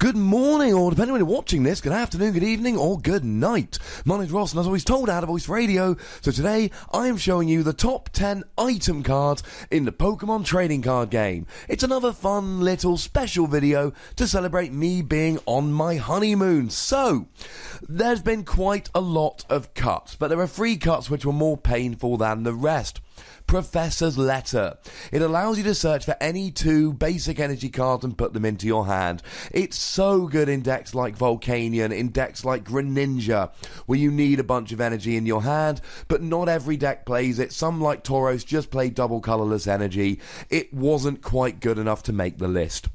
Good morning, or depending when you're watching this, good afternoon, good evening, or good night. My name's Ross, and as always told, Out of Voice Radio. So today, I am showing you the top 10 item cards in the Pokémon trading card game. It's another fun little special video to celebrate me being on my honeymoon. So, there's been quite a lot of cuts, but there are 3 cuts which were more painful than the rest. Professor's Letter. It allows you to search for any 2 basic energy cards and put them into your hand. It's so good in decks like Volcanion, in decks like Greninja, where you need a bunch of energy in your hand, but not every deck plays it. Some, like Tauros, just play double colorless energy. It wasn't quite good enough to make the list.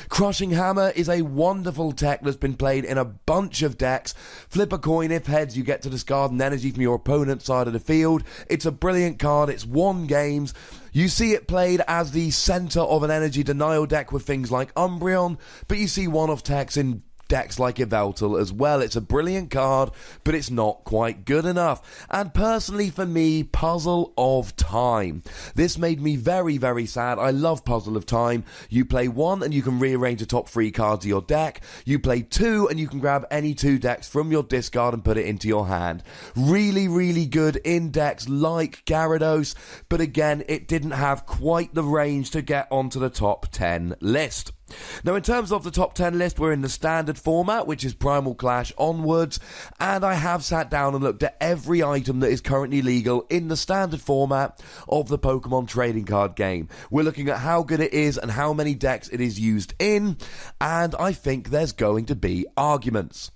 Crushing Hammer is a wonderful tech that's been played in a bunch of decks. Flip a coin, if heads you get to discard an energy from your opponent's side of the field. It's a brilliant card, it's won games. You see it played as the centre of an energy denial deck with things like Umbreon, but you see one-off techs in decks like Yveltal as well. It's a brilliant card, but it's not quite good enough. And personally for me, Puzzle of Time. This made me very, very sad. I love Puzzle of Time. You play 1 and you can rearrange the top 3 cards of your deck. You play 2 and you can grab any 2 decks from your discard and put it into your hand. Really, really good in decks like Gyarados, but again, it didn't have quite the range to get onto the top 10 list. Now, in terms of the top 10 list, we're in the standard format, which is Primal Clash onwards, and I have sat down and looked at every item that is currently legal in the standard format of the Pokemon trading card game. We're looking at how good it is and how many decks it is used in, and I think there's going to be arguments.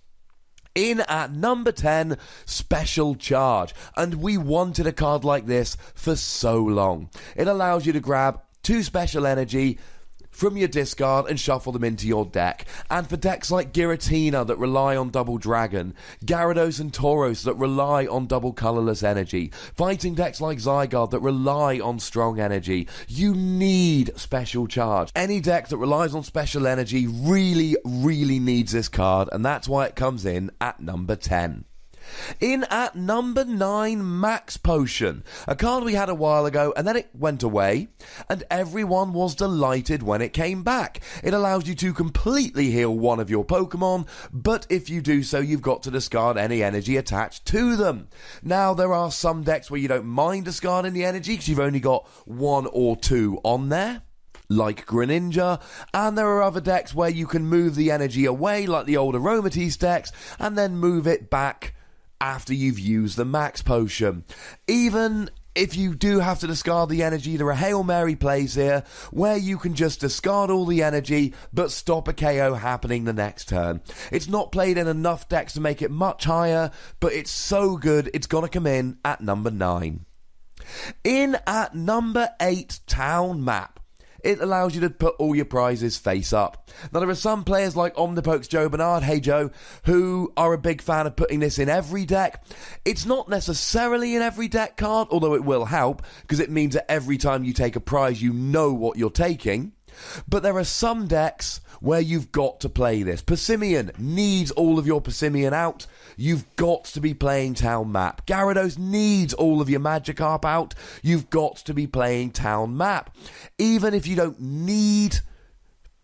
In at number 10, Special Charge, and we wanted a card like this for so long. It allows you to grab 2 special energy from your discard and shuffle them into your deck. And for decks like Giratina that rely on double dragon, Gyarados and Tauros that rely on double colorless energy, fighting decks like Zygarde that rely on strong energy, you need Special Charge. Any deck that relies on special energy really, really needs this card, and that's why it comes in at number 10. In at number 9, Max Potion, a card we had a while ago and then it went away and everyone was delighted when it came back. It allows you to completely heal one of your Pokemon, but if you do so, you've got to discard any energy attached to them. Now, there are some decks where you don't mind discarding the energy because you've only got 1 or 2 on there, like Greninja, and there are other decks where you can move the energy away, like the old Aromatisse decks, and then move it back after you've used the Max Potion. Even if you do have to discard the energy, there are Hail Mary plays here where you can just discard all the energy but stop a KO happening the next turn. It's not played in enough decks to make it much higher, but it's so good it's gonna come in at number 9. In at number 8, Town Map. It allows you to put all your prizes face up. Now, there are some players like Omnipoke's Joe Bernard, hey Joe, who are a big fan of putting this in every deck. It's not necessarily an every deck card, although it will help, because it means that every time you take a prize, you know what you're taking. But there are some decks where you've got to play this. Persimmon needs all of your Persimmon out. You've got to be playing Town Map. Gyarados needs all of your Magikarp out. You've got to be playing Town Map. Even if you don't need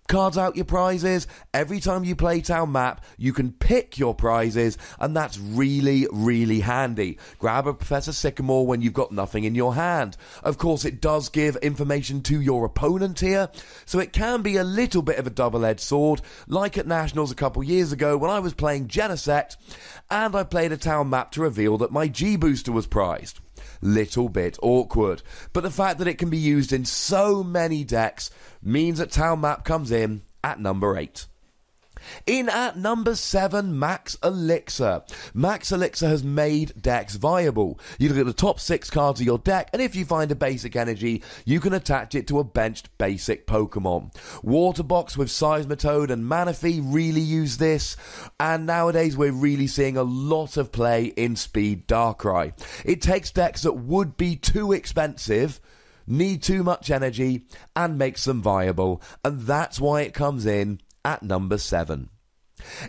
cards out your prizes, every time you play Town Map, you can pick your prizes, and that's really, really handy. Grab a Professor Sycamore when you've got nothing in your hand. Of course, it does give information to your opponent here, so it can be a little bit of a double-edged sword, like at Nationals a couple years ago when I was playing Genesect, and I played a Town Map to reveal that my G-Booster was prized. Little bit awkward, but the fact that it can be used in so many decks means that Town Map comes in at number 8. In at number 7, Max ELIXIR. Max ELIXIR has made decks viable. You look at the top 6 cards of your deck, and if you find a basic energy, you can attach it to a benched basic Pokemon. Waterbox with Seismitoad and Manaphy really use this, and nowadays we're really seeing a lot of play in Speed Darkrai. It takes decks that would be too expensive, need too much energy, and makes them viable, and that's why it comes in at number 7.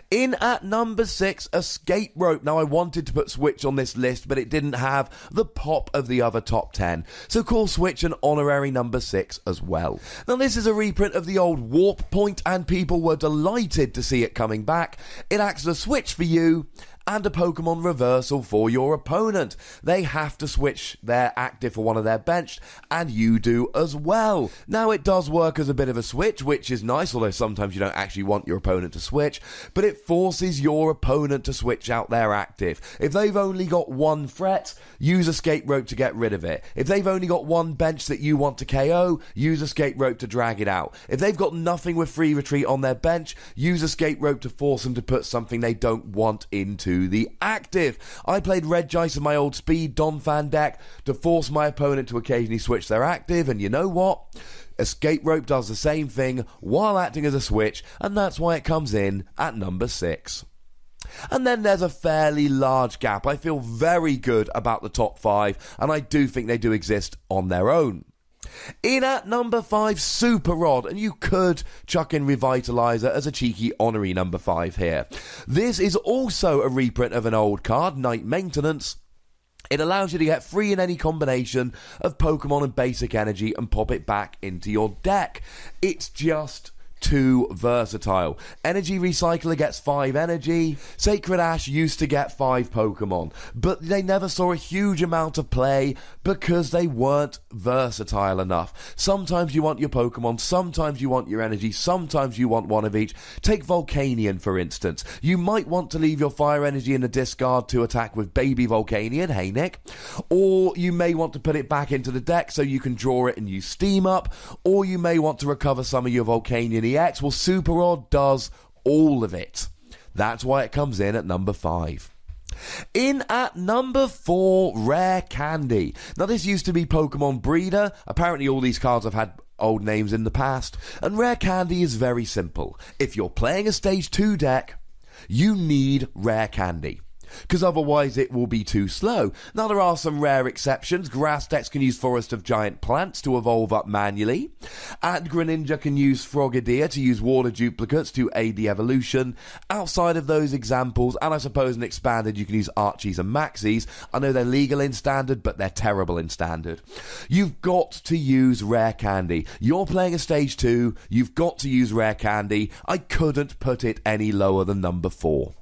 In at number 6, Escape Rope. Now, I wanted to put Switch on this list, but it didn't have the pop of the other top 10, so call Switch an honorary number 6 as well. Now, this is a reprint of the old Warp Point, and people were delighted to see it coming back. It acts as a Switch for you, and a Pokemon reversal for your opponent. They have to switch their active for one of their benched, and you do as well. Now, it does work as a bit of a switch, which is nice, although sometimes you don't actually want your opponent to switch, but it forces your opponent to switch out their active. If they've only got one threat, use Escape Rope to get rid of it. If they've only got one bench that you want to KO, use Escape Rope to drag it out. If they've got nothing with Free Retreat on their bench, use Escape Rope to force them to put something they don't want into the active. I played Regice in my old Speed Donphan deck to force my opponent to occasionally switch their active, and you know what? Escape Rope does the same thing while acting as a switch, and that's why it comes in at number 6. And then there's a fairly large gap. I feel very good about the top 5, and I do think they do exist on their own. In at number 5, Super Rod, and you could chuck in Revitalizer as a cheeky honorary number 5 here. This is also a reprint of an old card, Night Maintenance. It allows you to get free in any combination of Pokemon and basic energy and pop it back into your deck. It's just too versatile. Energy Recycler gets 5 energy. Sacred Ash used to get 5 Pokemon, but they never saw a huge amount of play because they weren't versatile enough. Sometimes you want your Pokemon, sometimes you want your energy, sometimes you want one of each. Take Volcanion, for instance. You might want to leave your fire energy in the discard to attack with Baby Volcanion, hey Nick, or you may want to put it back into the deck so you can draw it and use Steam Up, or you may want to recover some of your Volcanion EX. Well, Super Rod does all of it. That's why it comes in at number 5. In at number 4, Rare Candy. Now, this used to be Pokemon Breeder. Apparently, all these cards have had old names in the past. And Rare Candy is very simple. If you're playing a Stage 2 deck, you need Rare Candy, because otherwise it will be too slow. Now, there are some rare exceptions. Grass decks can use Forest of Giant Plants to evolve up manually, and Greninja can use Frogadier to use Water Duplicates to aid the evolution. Outside of those examples, and I suppose in Expanded you can use Archies and Maxies. I know they're legal in Standard, but they're terrible in Standard. You've got to use Rare Candy. You're playing a Stage 2, you've got to use Rare Candy. I couldn't put it any lower than number 4.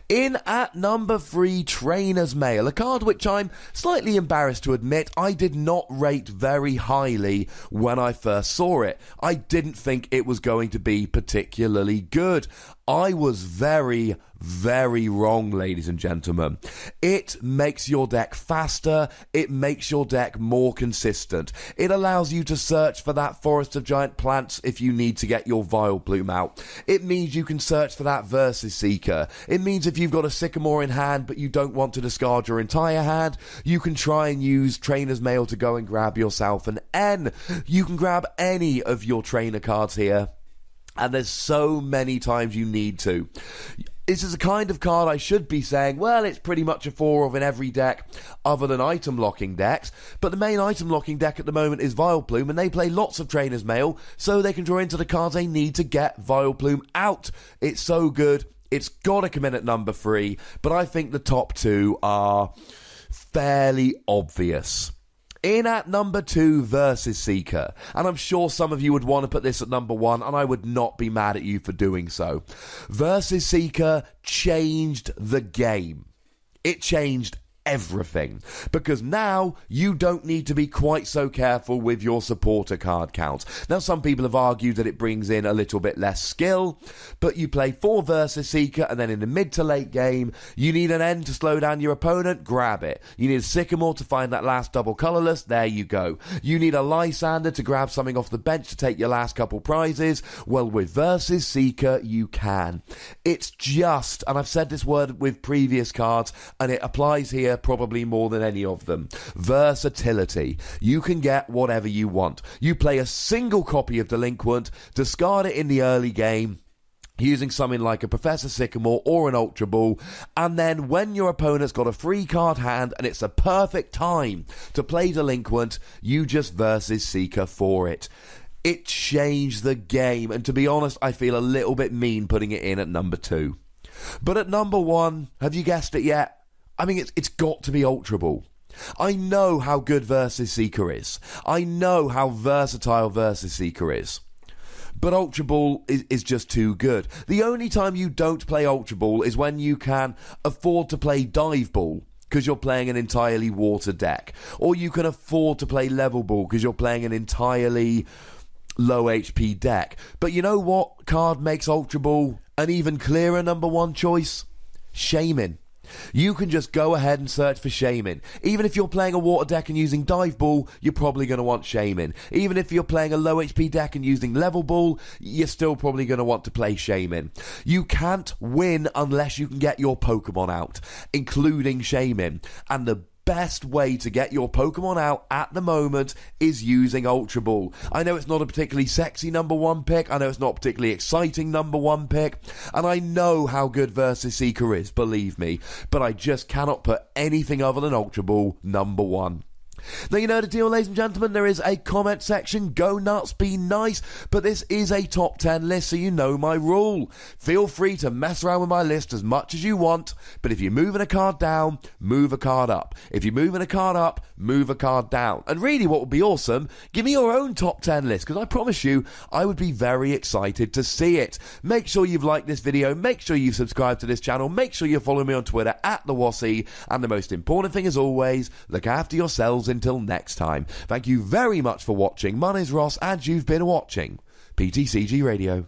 In at number 3, Trainer's Mail, a card which I'm slightly embarrassed to admit I did not rate very highly when I first saw it. I didn't think it was going to be particularly good. I was very, very wrong, ladies and gentlemen. It makes your deck faster. It makes your deck more consistent. It allows you to search for that Forest of Giant Plants if you need to get your Vileplume out. It means you can search for that Versus Seeker. It means if you've got a Sycamore in hand but you don't want to discard your entire hand, you can try and use Trainer's Mail to go and grab yourself an N. You can grab any of your trainer cards here, and there's so many times you need to. This is a kind of card I should be saying, well, it's pretty much a 4 of in every deck other than item locking decks, but the main item locking deck at the moment is Vileplume, and they play lots of Trainer's Mail so they can draw into the cards they need to get Vileplume out. It's so good. It's got to come in at number 3, but I think the top 2 are fairly obvious. In at number 2, Versus Seeker, and I'm sure some of you would want to put this at number 1, and I would not be mad at you for doing so. Versus Seeker changed the game. It changed everything, because now you don't need to be quite so careful with your supporter card count. Now, some people have argued that it brings in a little bit less skill, but you play 4 Versus Seeker, and then in the mid to late game, you need an N to slow down your opponent, grab it. You need a Sycamore to find that last double colourless, there you go. You need a Lysander to grab something off the bench to take your last couple prizes, well, with Versus Seeker, you can. It's just, and I've said this word with previous cards, and it applies here probably more than any of them, versatility. You can get whatever you want. You play a single copy of Delinquent, discard it in the early game, using something like a Professor Sycamore or an Ultra Ball, and then when your opponent's got a free card hand and it's a perfect time to play Delinquent, you just Versus Seeker for it. It changed the game, and to be honest, I feel a little bit mean putting it in at number 2. But at number 1, have you guessed it yet? I mean, it's got to be Ultra Ball. I know how good Versus Seeker is. I know how versatile Versus Seeker is. But Ultra Ball is just too good. The only time you don't play Ultra Ball is when you can afford to play Dive Ball, because you're playing an entirely water deck. Or you can afford to play Level Ball because you're playing an entirely low HP deck. But you know what card makes Ultra Ball an even clearer number 1 choice? Shaman. You can just go ahead and search for Shaman. Even if you're playing a water deck and using Dive Ball, you're probably going to want Shaman. Even if you're playing a low HP deck and using Level Ball, you're still probably going to want to play Shaman. You can't win unless you can get your Pokemon out, including Shaman. And the best way to get your Pokemon out at the moment is using Ultra Ball. I know it's not a particularly sexy number 1 pick, I know it's not a particularly exciting number 1 pick, and I know how good Versus Seeker is, believe me, but I just cannot put anything other than Ultra Ball number 1. Now, you know the deal, ladies and gentlemen, there is a comment section. Go nuts, be nice, but this is a top 10 list, so you know my rule. Feel free to mess around with my list as much as you want, but if you're moving a card down, move a card up. If you're moving a card up, move a card down. And really, what would be awesome, give me your own top 10 list, because I promise you, I would be very excited to see it. Make sure you've liked this video, make sure you've subscribed to this channel, make sure you follow me on Twitter @TheWassy, and the most important thing as always, look after yourselves until next time. Thank you very much for watching. My name's Ross, and you've been watching PTCG Radio.